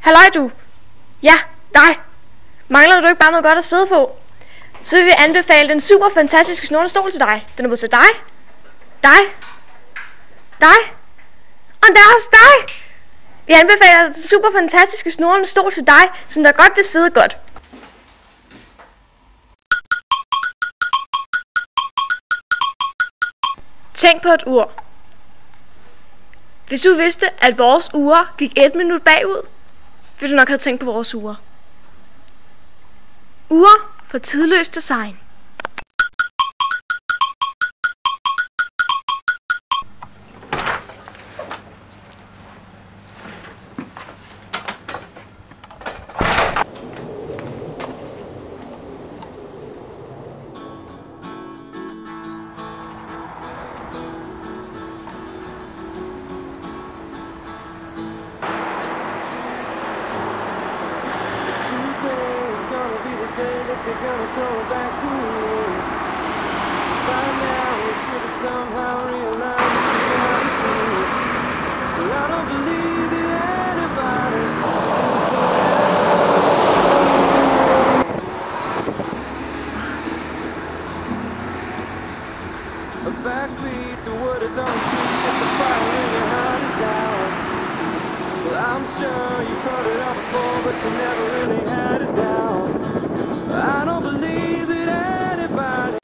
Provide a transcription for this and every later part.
Halløj du! Ja, dig! Mangler du ikke bare noget godt at sidde på? Så vil vi anbefale den super fantastiske snurrende stol til dig. Den er både til dig, og der er også dig! Vi anbefaler den super fantastiske snurrende stol til dig, som der godt vil sidde godt. Tænk på et ur. Hvis du vidste, at vores ure gik 1 minut bagud, ville du nok have tænkt på vores ure. Ure for tidløst design. They're gonna go back to you. By now we should have somehow realized what we gotta do. Well, I don't believe that anybody a backbeat, the word is on the street, get the fire in your heart is out. Well, I'm sure you caught it up before, but you never really had it down. I don't believe that anybody.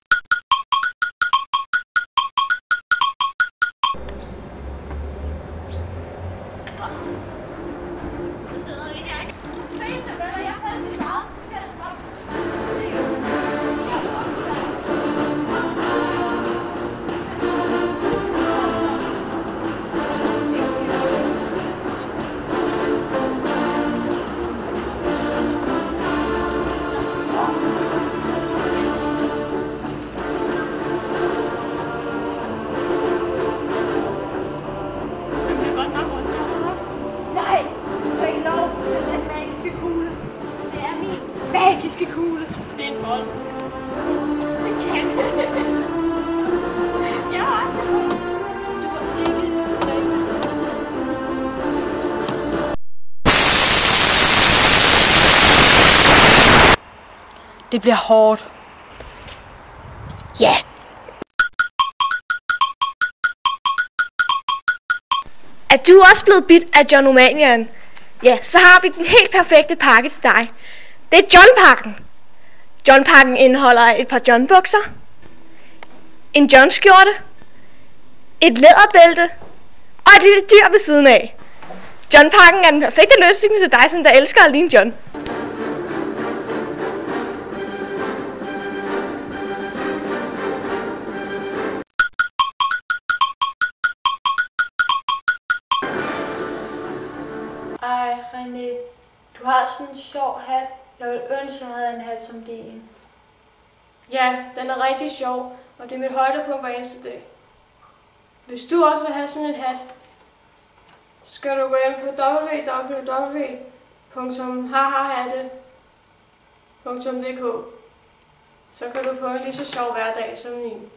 Magiske kugle. Det er en bold. Så det kan. Jeg er også cool. Du er ikke. Det bliver hårdt. Ja. Yeah. Er du også blevet bidt af John-omaniaen? Ja, så har vi den helt perfekte pakke til dig. Det er John-pakken. John-pakken indeholder et par John-bukser, en John-skjorte, et læderbælte og et lille dyr ved siden af. John-pakken er den perfekte løsning til dig, som der elsker at ligne John. Ej, René, du har sådan en sjov hat. Jeg ville ønske, jeg havde en hat som din. Ja, den er rigtig sjov, og det er mit højdepunkt hver eneste dag. Hvis du også vil have sådan en hat, skal du gå ind på www.hahahatte.dk. Så kan du få en lige så sjov hverdag som min.